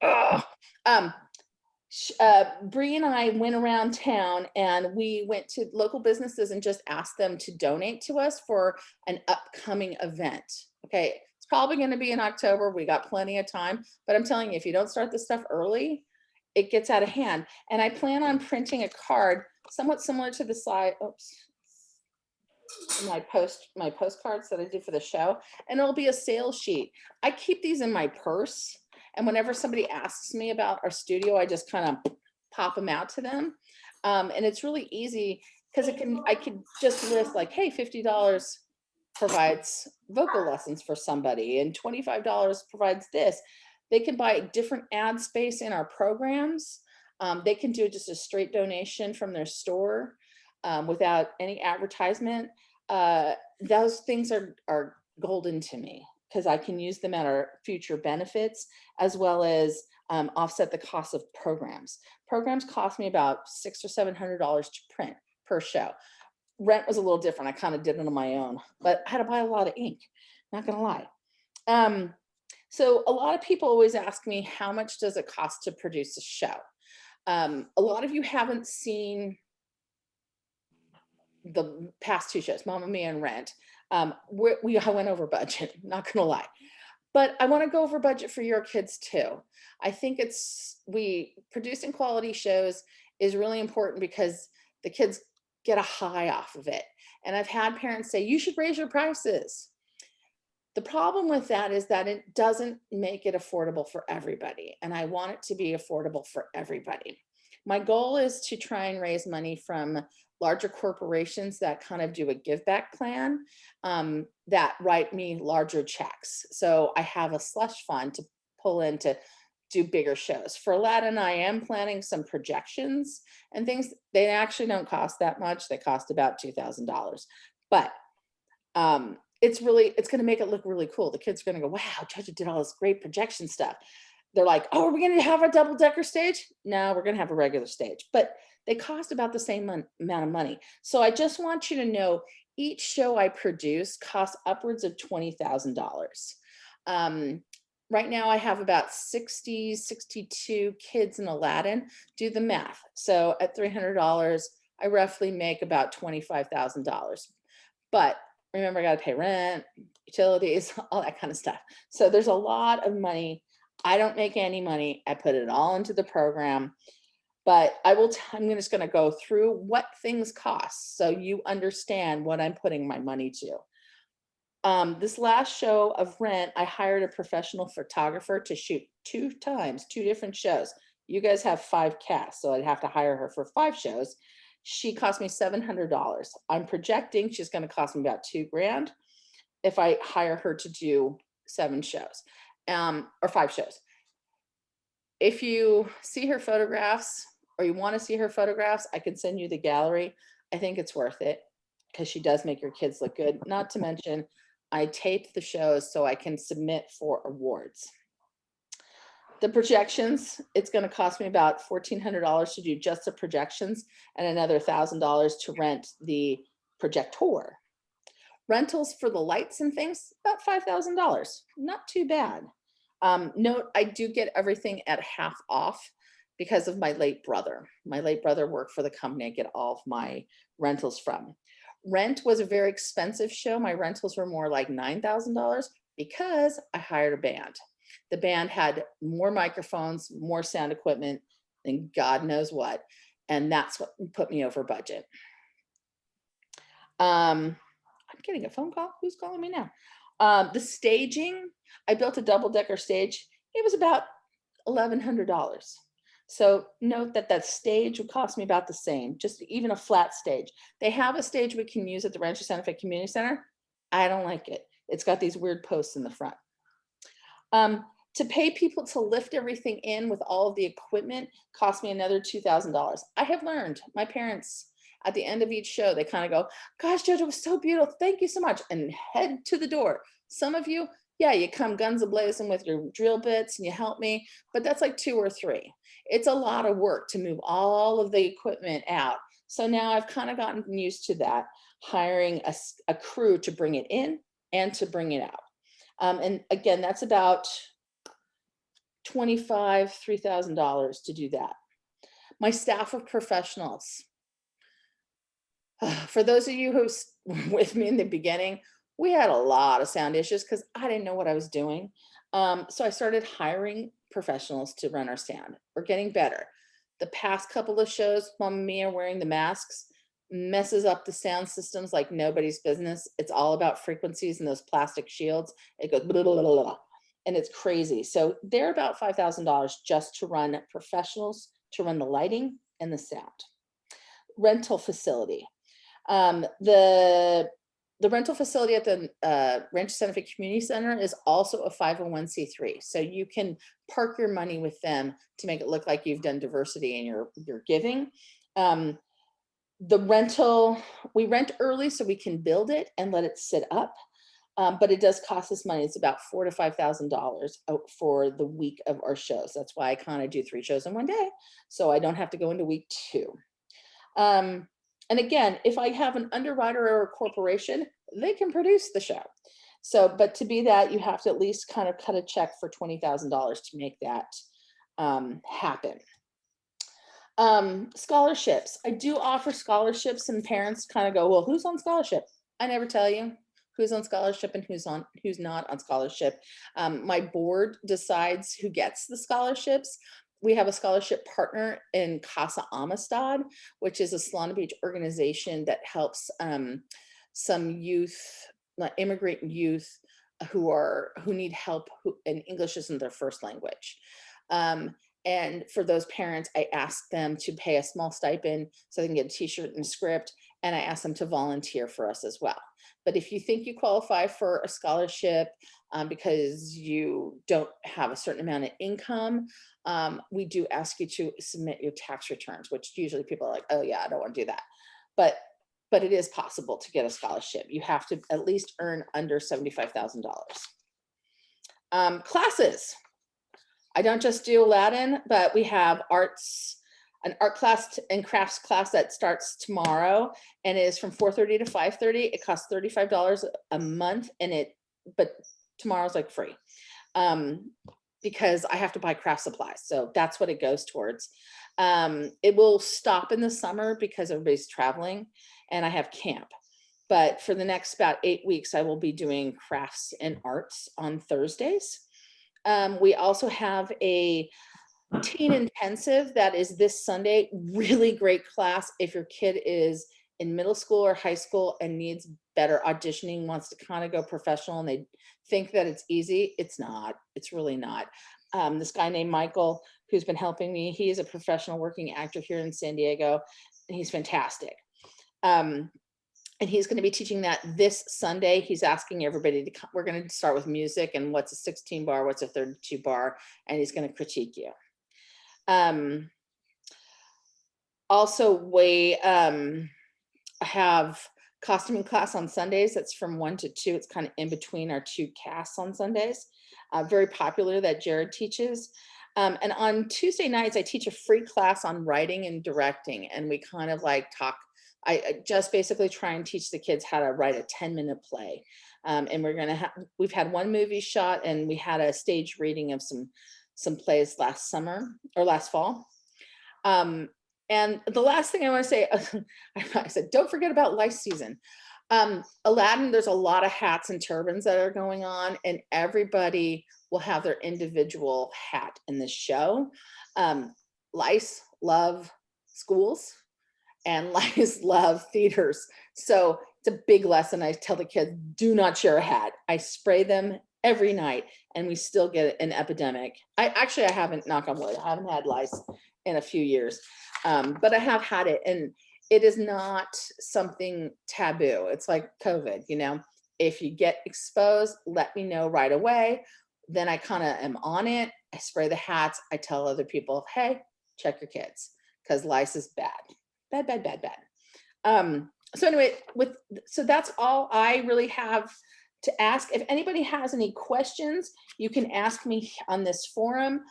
Ugh. Um, Bree and I went around town and we went to local businesses and just asked them to donate to us for an upcoming event. Okay, it's probably going to be in October. We got plenty of time, but I'm telling you, if you don't start this stuff early, it gets out of hand. And I plan on printing a card somewhat similar to the slide. Oops. My postcards that I did for the show, and it'll be a sales sheet. I keep these in my purse, and whenever somebody asks me about our studio, I just kind of pop them out to them. And it's really easy because I could just list like, hey, $50 provides vocal lessons for somebody, and $25 provides this. They can buy different ad space in our programs. They can do just a straight donation from their store without any advertisement. Those things are golden to me because I can use them at our future benefits as well as offset the cost of programs. Programs cost me about $600 or $700 to print per show. Rent was a little different. I kind of did it on my own, but I had to buy a lot of ink. Not gonna lie. So a lot of people always ask me, how much does it cost to produce a show? A lot of you haven't seen the past two shows, Mamma Mia and Rent. I went over budget, not gonna lie. But I want to go over budget for your kids too. I think producing quality shows is really important because the kids get a high off of it. And I've had parents say, you should raise your prices. The problem with that is that it doesn't make it affordable for everybody. And I want it to be affordable for everybody. My goal is to try and raise money from larger corporations that kind of do a give back plan that write me larger checks. So I have a slush fund to pull in to do bigger shows. For Aladdin, I am planning some projections and things. They actually don't cost that much. They cost about $2,000. But it's going to make it look really cool. The kids are going to go, wow, Jojo did all this great projection stuff. They're like, oh, are we going to have a double decker stage? No, we're going to have a regular stage, but they cost about the same amount of money. So I just want you to know each show I produce costs upwards of $20,000. Right now I have about 62 kids in Aladdin. Do the math. So at $300, I roughly make about $25,000. But remember, I got to pay rent, utilities, all that kind of stuff. So there's a lot of money. I don't make any money. I put it all into the program, but I'm just going to go through what things cost so you understand what I'm putting my money to. This last show of Rent, I hired a professional photographer to shoot two different shows. You guys have 5 casts, so I'd have to hire her for 5 shows. She cost me $700. I'm projecting she's going to cost me about $2,000 if I hire her to do 7 shows or 5 shows. If you see her photographs or you want to see her photographs, I can send you the gallery. I think it's worth it because she does make your kids look good. Not to mention, I tape the shows so I can submit for awards. The projections, it's going to cost me about $1,400 to do just the projections and another $1,000 to rent the projector. Rentals for the lights and things, about $5,000. Not too bad. Note, I do get everything at half off because of my late brother. My late brother worked for the company I get all of my rentals from. Rent was a very expensive show. My rentals were more like $9,000 because I hired a band. The band had more microphones, more sound equipment, and God knows what. And that's what put me over budget. I'm getting a phone call. Who's calling me now? The staging, I built a double-decker stage. It was about $1,100. So note that stage would cost me about the same, just even a flat stage. They have a stage we can use at the Rancho Santa Fe Community Center. I don't like it. It's got these weird posts in the front. To pay people to lift everything in with all of the equipment cost me another $2,000. I have learned, my parents, at the end of each show, they kind of go, gosh, Jojo, it was so beautiful. Thank you so much. And head to the door. Some of you, yeah, you come guns a-blazing with your drill bits and you help me, but that's like 2 or 3. It's a lot of work to move all of the equipment out. So now I've kind of gotten used to that, hiring a crew to bring it in and to bring it out. And again, that's about $3,000 to do that. My staff of professionals. For those of you who with me in the beginning, we had a lot of sound issues because I didn't know what I was doing. So I started hiring professionals to run our sound. We're getting better. The past couple of shows, Mom and Mia wearing the masks messes up the sound systems like nobody's business. It's all about frequencies and those plastic shields. It goes blah, blah, blah, blah, blah, and it's crazy. So they're about $5,000 just to run professionals, to run the lighting and the sound. Rental facility. The rental facility at the Rancho Santa Fe Community Center is also a 501c3. So you can park your money with them to make it look like you've done diversity in your giving. The rental, we rent early so we can build it and let it sit up. But it does cost us money. It's about $4,000 to $5,000 for the week of our shows. That's why I kind of do 3 shows in one day, so I don't have to go into week 2. And again, if I have an underwriter or a corporation, they can produce the show. So, but to be that, you have to at least kind of cut a check for $20,000 to make that happen. Scholarships. I do offer scholarships, and parents kind of go, well, who's on scholarship? I never tell you who's on scholarship and who's not on scholarship. My board decides who gets the scholarships. We have a scholarship partner in Casa Amistad, which is a Solana Beach organization that helps some youth, immigrant youth who need help, and English isn't their first language. And for those parents, I ask them to pay a small stipend so they can get a t-shirt and a script, and I ask them to volunteer for us as well. But if you think you qualify for a scholarship because you don't have a certain amount of income, we do ask you to submit your tax returns, which usually people are like, oh yeah, I don't want to do that. But it is possible to get a scholarship. You have to at least earn under $75,000. Classes. I don't just do Aladdin, but we have an art class and crafts class that starts tomorrow, and it is from 4:30 to 5:30. It costs $35 a month, but tomorrow's like free because I have to buy craft supplies. So that's what it goes towards. It will stop in the summer because everybody's traveling and I have camp. But for the next about 8 weeks, I will be doing crafts and arts on Thursdays. We also have a teen intensive that is this Sunday. Really great class if your kid is in middle school or high school and needs better auditioning, wants to kind of go professional, and they think that it's easy. It's not. It's really not. This guy named Michael, who's been helping me, he is a professional working actor here in San Diego, and he's fantastic. And he's going to be teaching that this Sunday. He's asking everybody to come. We're going to start with music and what's a 16 bar, what's a 32 bar, and he's going to critique you. Also, we have costuming class on Sundays. That's from 1 to 2. It's kind of in between our 2 casts on Sundays. Very popular that Jared teaches. And on Tuesday nights, I teach a free class on writing and directing, and we kind of like talk. I just basically try and teach the kids how to write a 10-minute play. And we've had 1 movie shot, and we had a stage reading of some plays last summer or last fall. And the last thing I want to say, I said, don't forget about lice season. Aladdin, there's a lot of hats and turbans that are going on, and everybody will have their individual hat in this show. Lice love schools, and lice love theaters. So it's a big lesson. I tell the kids, do not share a hat. I spray them every night, and we still get an epidemic. I haven't, knock on wood, I haven't had lice in a few years, but I have had it, and it is not something taboo. It's like COVID, if you get exposed, let me know right away. Then I kind of am on it. I spray the hats. I tell other people, hey, check your kids, because lice is bad. Bad. So anyway, so that's all I really have to ask. If anybody has any questions, you can ask me on this forum.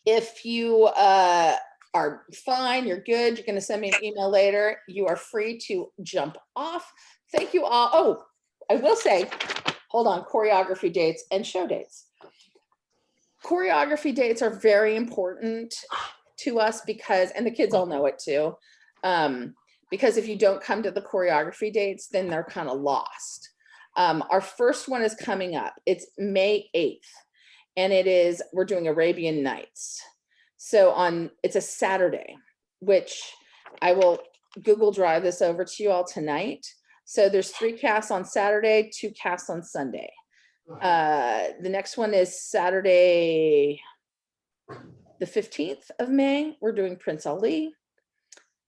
If you are fine, you're good, you're going to send me an email later, you are free to jump off. Thank you all. Oh, I will say, hold on, choreography dates and show dates. choreography dates are very important to us because, and the kids all know it too, because if you don't come to the choreography dates, then they're kind of lost. Our first one is coming up. It's May 8th, and we're doing Arabian Nights. So it's a Saturday, which I will Google Drive this over to you all tonight. So there's 3 casts on Saturday, 2 casts on Sunday. The next one is Saturday, the 15th of May. We're doing Prince Ali.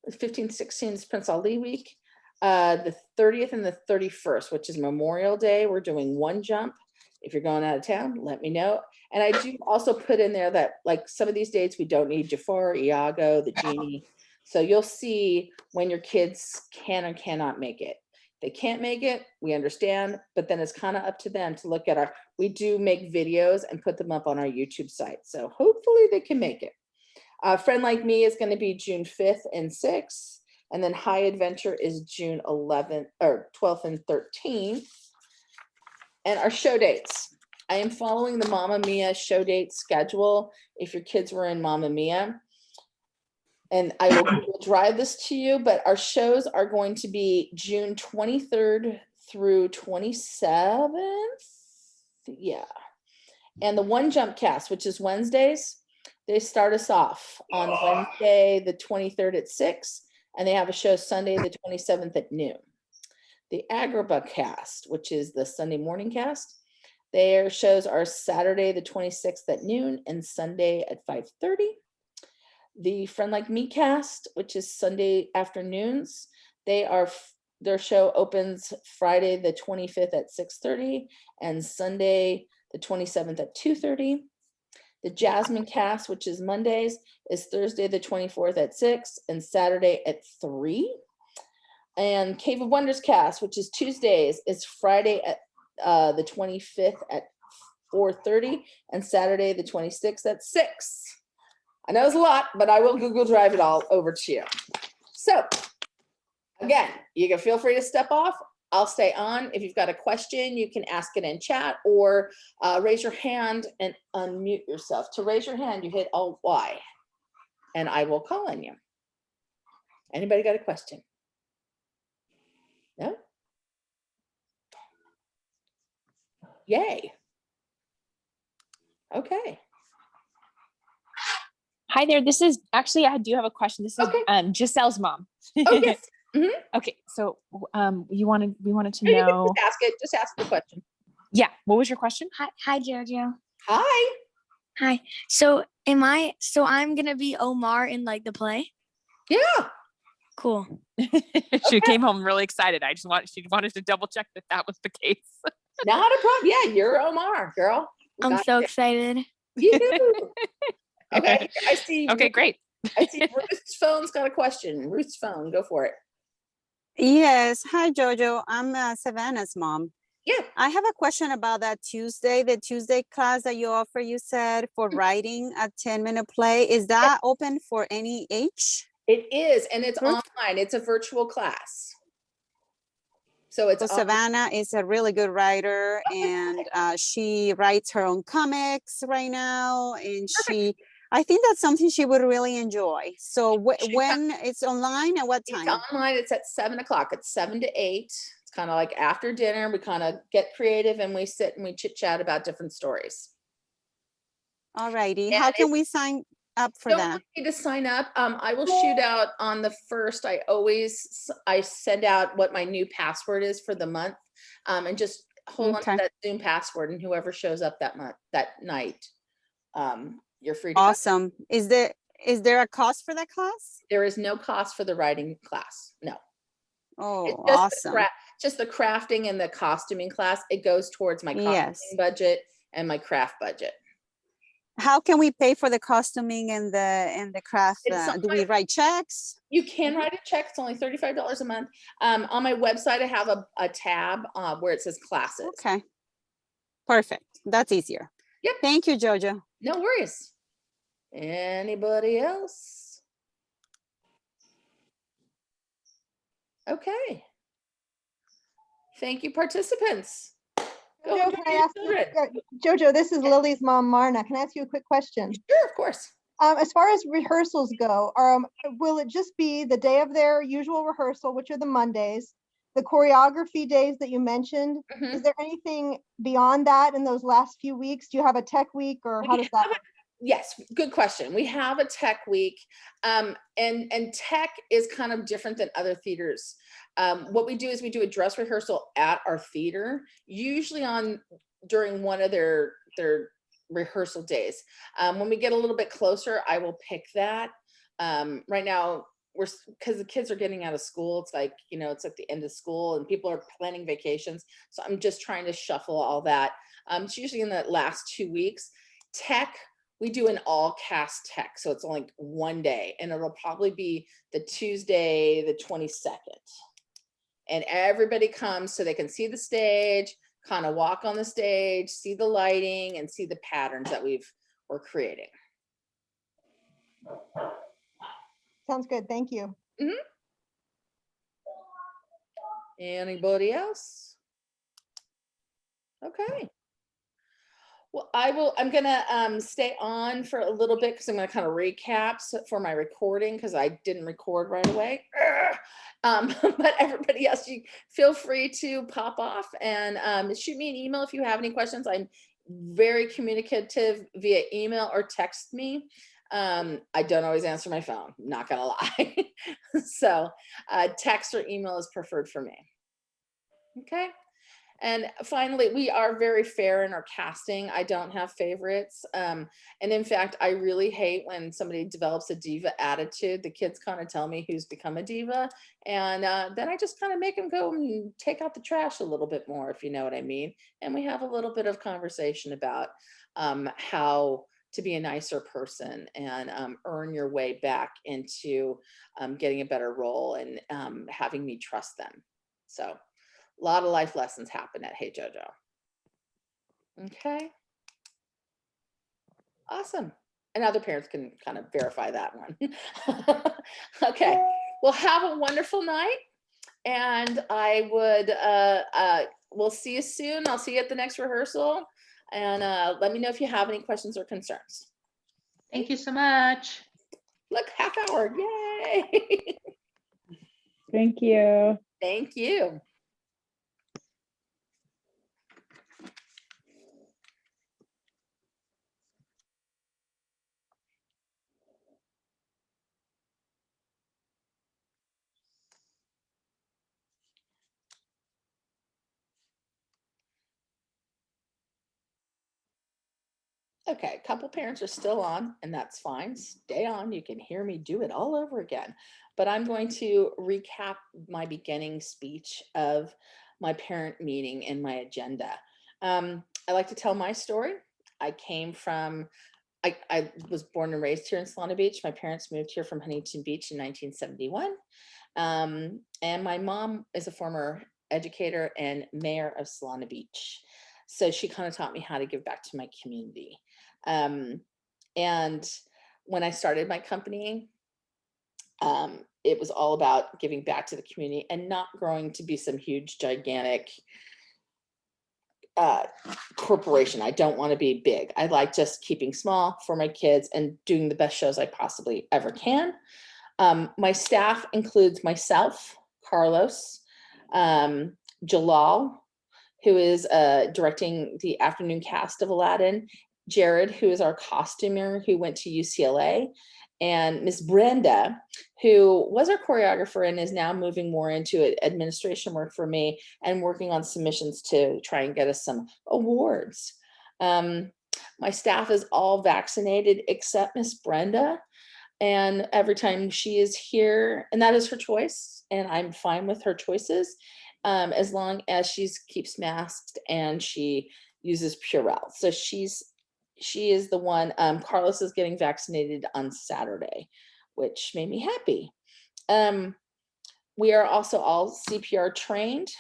The 15th, 16th is Prince Ali week. The 30th and the 31st, which is Memorial Day, we're doing one jump. If you're going out of town, let me know. And I do also put in there that like some of these dates, we don't need Jafar, Iago, the genie. So you'll see when your kids can or cannot make it. They can't make it, we understand, but then it's kind of up to them to look at we do make videos and put them up on our YouTube site. So hopefully they can make it. Friend Like Me is going to be June 5th and 6th. And then High Adventure is June 11th or 12th and 13th. And our show dates. I am following the Mamma Mia show date schedule. If your kids were in Mamma Mia, and I will drive this to you, but our shows are going to be June 23rd through 27th. Yeah. And the One Jump cast, which is Wednesdays, they start us off on Wednesday, the 23rd at 6, and they have a show Sunday, the 27th at noon. The Agrabah cast, which is the Sunday morning cast, their shows are Saturday, the 26th at noon and Sunday at 5:30. The Friend Like Me cast, which is Sunday afternoons, their show opens Friday the 25th at 6:30 and Sunday the 27th at 2:30. The Jasmine cast, which is Mondays, is Thursday the 24th at 6 and Saturday at 3. And Cave of Wonders cast, which is Tuesdays, is Friday at the 25th at 4:30 and Saturday the 26th at 6. I know it's a lot, but I will Google Drive it all over to you. So again, you can feel free to step off. I'll stay on. If you've got a question, you can ask it in chat or raise your hand and unmute yourself. To raise your hand, you hit Alt-Y and I will call on you. Anybody got a question? No? Yay. Okay. Hi there. This is actually, I do have a question. This is Giselle's mom. Oh, yes. Okay. So we wanted to You can know. just ask it. Just ask the question. Yeah. What was your question? Hi, Jojo. Hi. Hi. So I'm gonna be Omar in like the play? Yeah. Cool. She came home really excited. She wanted to double check that was the case. Not a problem. Yeah, you're Omar, girl. I'm so excited. You do. Okay. I see. Okay, great. I see Ruth's phone's got a question. Ruth's phone. Go for it. Yes. Hi, Jojo. I'm Savannah's mom. Yeah. I have a question about the Tuesday class that you offer, you said, for writing a 10-minute play. Is that open for any age? It is, and it's online. It's a virtual class. So Savannah is a really good writer, and she writes her own comics right now, and I think that's something she would really enjoy. So when it's online, at what time? It's online. It's at 7 o'clock. It's 7 to 8. It's kind of like after dinner. We kind of get creative and we sit and we chit chat about different stories. All righty. How can we sign up for that? Don't need to sign up. I will shoot out on the 1st. I send out what my new password is for the month, and just hold on to that Zoom password, and whoever shows up that night, you're free to Awesome. Is there a cost for that class? There is no cost for the writing class. No. Oh, awesome. Just the crafting and the costuming class. It goes towards my costuming budget and my craft budget. How can we pay for the costuming and the craft? Do we write checks? You can write a check. It's only $35 a month. On my website, I have a tab where it says classes. Okay. Perfect. That's easier. Yep. Thank you, Jojo. No worries. Anybody else? Okay. Thank you, participants. Go Jojo, enjoy can I your ask you, children. Jojo, this is Lily's mom, Marna. Can I ask you a quick question? Sure, of course. As far as rehearsals go, will it just be the day of their usual rehearsal, which are the Mondays, the choreography days that you mentioned? Mhm. Is there anything beyond that in those last few weeks? Do you have a tech week, or how does that work? Yes, good question. We have a tech week, and tech is kind of different than other theaters. What we do is we do a dress rehearsal at our theater, usually during one of their rehearsal days. When we get a little bit closer, I will pick that. Right now, because the kids are getting out of school, it's like, it's at the end of school and people are planning vacations. So I'm just trying to shuffle all that. It's usually in the last 2 weeks. Tech, we do an all cast tech. So it's only one day, and it'll probably be the Tuesday, the 22nd. And everybody comes so they can see the stage, kind of walk on the stage, see the lighting, and see the patterns that we're creating. Sounds good. Thank you. Anybody else? Okay. Well, I'm gonna stay on for a little bit because I'm gonna kind of recap for my recording, because I didn't record right away. But everybody else, you feel free to pop off and shoot me an email if you have any questions. I'm very communicative via email or text me. I don't always answer my phone, not gonna lie. So text or email is preferred for me. Okay. And finally, we are very fair in our casting. I don't have favorites. And in fact, I really hate when somebody develops a diva attitude. The kids kind of tell me who's become a diva. And then I just kind of make them go and take out the trash a little bit more, if you know what I mean. And we have a little bit of conversation about how to be a nicer person and earn your way back into getting a better role and having me trust them. So a lot of life lessons happen at Hey Jojo. Okay. Awesome. And other parents can kind of verify that one. Okay. Well, have a wonderful night. And I would, we'll see you soon. I'll see you at the next rehearsal. And let me know if you have any questions or concerns. Thank you so much. Look, half hour. Yay. Thank you. Thank you. Okay, a couple parents are still on, and that's fine. Stay on. You can hear me do it all over again. But I'm going to recap my beginning speech of my parent meeting in my agenda. I like to tell my story. I was born and raised here in Solana Beach. My parents moved here from Huntington Beach in 1971. And my mom is a former educator and mayor of Solana Beach. So she kind of taught me how to give back to my community. And when I started my company, it was all about giving back to the community and not growing to be some huge, gigantic corporation. I don't want to be big. I like just keeping small for my kids and doing the best shows I possibly ever can. My staff includes myself, Carlos, Jalal, who is directing the afternoon cast of Aladdin, Jared, who is our costumer, who went to UCLA, and Miss Brenda, who was our choreographer and is now moving more into administration work for me and working on submissions to try and get us some awards. My staff is all vaccinated except Miss Brenda. And every time she is here, and that is her choice, and I'm fine with her choices, as long as she keeps masked and she uses Purell. So she is the one. Carlos is getting vaccinated on Saturday, which made me happy. We are also all CPR trained.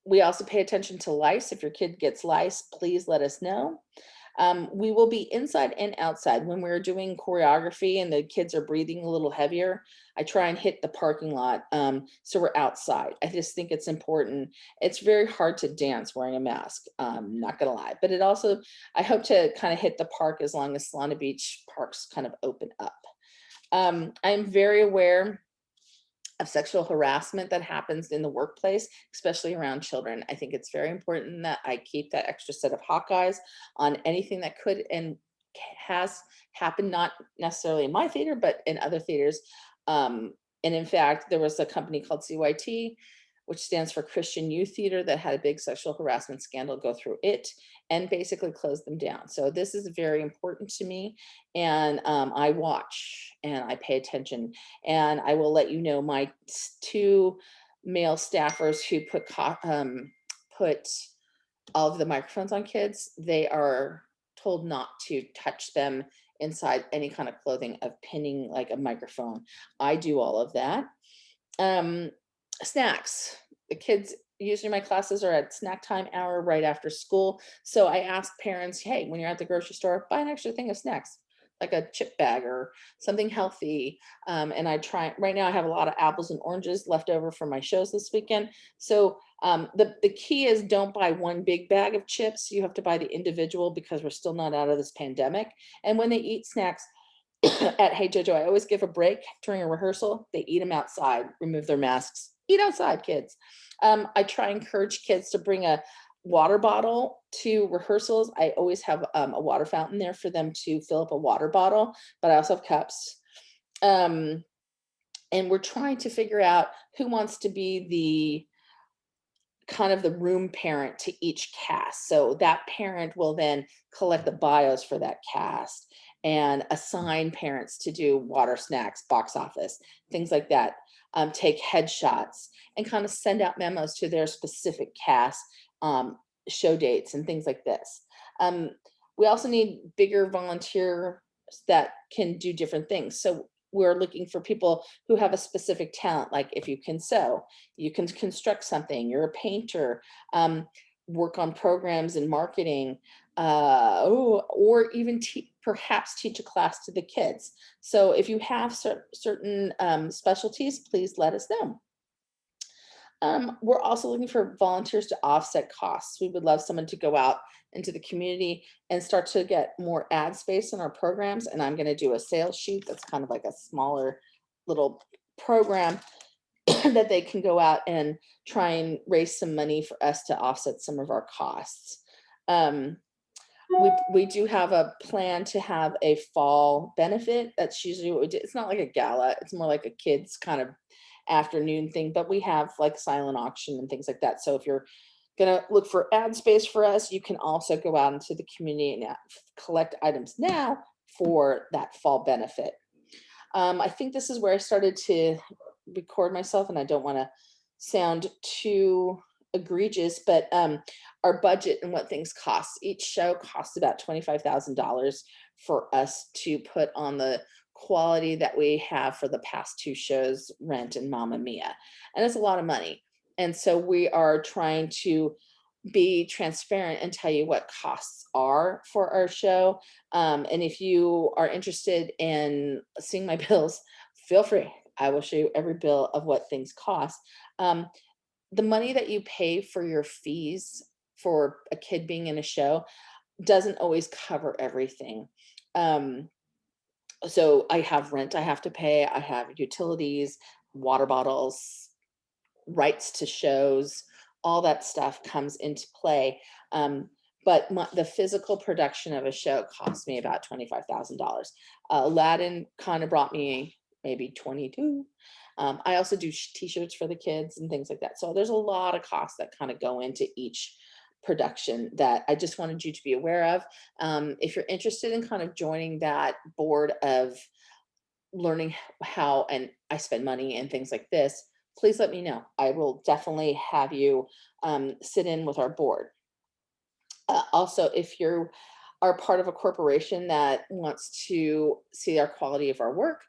We also pay attention to lice. If your kid gets lice, please let us know. We will be inside and outside. When we're doing choreography and the kids are breathing a little heavier, I try and hit the parking lot. So we're outside. I just think it's important. It's very hard to dance wearing a mask, not gonna lie, but it also, I hope to kind of hit the park as long as Solana Beach parks kind of open up. I'm very aware of sexual harassment that happens in the workplace, especially around children. I think it's very important that I keep that extra set of Hawkeyes on anything that could and has happened, not necessarily in my theater, but in other theaters. And in fact, there was a company called CYT, which stands for Christian Youth Theater, that had a big sexual harassment scandal go through it and basically closed them down. So this is very important to me. And I watch and I pay attention. And I will let you know, my two male staffers who put all of the microphones on kids, they are told not to touch them inside any kind of clothing of pinning like a microphone. I do all of that. Snacks. The kids, usually my classes are at snack time hour right after school. So I ask parents, hey, when you're at the grocery store, buy an extra thing of snacks, like a chip bag or something healthy. And I try, right now I have a lot of apples and oranges left over from my shows this weekend. So the key is don't buy one big bag of chips. You have to buy the individual because we're still not out of this pandemic. And when they eat snacks at Hey Jojo, I always give a break during a rehearsal. They eat them outside, remove their masks, eat outside, kids. I try and encourage kids to bring a water bottle to rehearsals. I always have a water fountain there for them to fill up a water bottle, but I also have cups. And we're trying to figure out who wants to be the kind of the room parent to each cast. So that parent will then collect the bios for that cast and assign parents to do water, snacks, box office, things like that. Take headshots and kind of send out memos to their specific cast, show dates and things like this. We also need bigger volunteers that can do different things. So we're looking for people who have a specific talent, like if you can sew, you can construct something, you're a painter, work on programs and marketing, or even perhaps teach a class to the kids. So if you have certain specialties, please let us know. We're also looking for volunteers to offset costs. We would love someone to go out into the community and start to get more ad space in our programs. And I'm going to do a sales sheet that's kind of like a smaller little program that they can go out and try and raise some money for us to offset some of our costs. We do have a plan to have a fall benefit. That's usually what we do. It's not like a gala. It's more like a kids kind of afternoon thing, but we have like silent auction and things like that. So if you're gonna look for ad space for us, you can also go out into the community and collect items now for that fall benefit. I think this is where I started to record myself, and I don't want to sound too egregious, but our budget and what things cost. Each show costs about $25,000 for us to put on the quality that we have for the past two shows, Rent and Mamma Mia. And it's a lot of money. And so we are trying to be transparent and tell you what costs are for our show. And if you are interested in seeing my bills, feel free. I will show you every bill of what things cost. The money that you pay for your fees for a kid being in a show doesn't always cover everything. So I have rent I have to pay, I have utilities, water bottles, rights to shows, all that stuff comes into play. But the physical production of a show cost me about $25,000. Aladdin kind of brought me maybe 22. I also do t-shirts for the kids and things like that. So there's a lot of costs that kind of go into each production that I just wanted you to be aware of. If you're interested in kind of joining that board of learning how and I spend money and things like this, please let me know. I will definitely have you sit in with our board. Also, if you are part of a corporation that wants to see our quality of our work,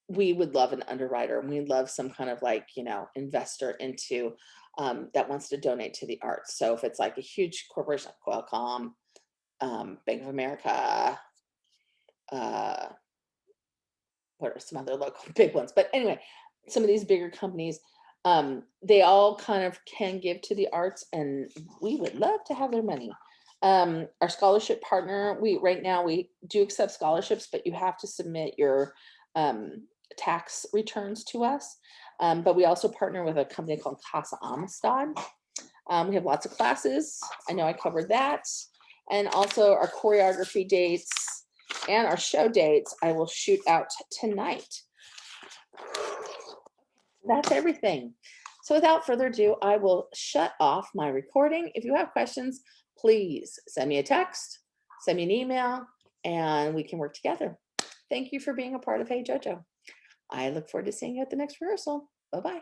we would love an underwriter, and we'd love some kind of like, investor into that wants to donate to the arts. So if it's like a huge corporation like Qualcomm, Bank of America, what are some other local big ones? But anyway, some of these bigger companies, they all kind of can give to the arts, and we would love to have their money. Our scholarship partner, right now we do accept scholarships, but you have to submit your tax returns to us. But we also partner with a company called Casa Amistad. We have lots of classes. I know I covered that. And also our choreography dates and our show dates, I will shoot out tonight. That's everything. So without further ado, I will shut off my recording. If you have questions, please send me a text, send me an email, and we can work together. Thank you for being a part of Hey Jojo. I look forward to seeing you at the next rehearsal. Bye-bye.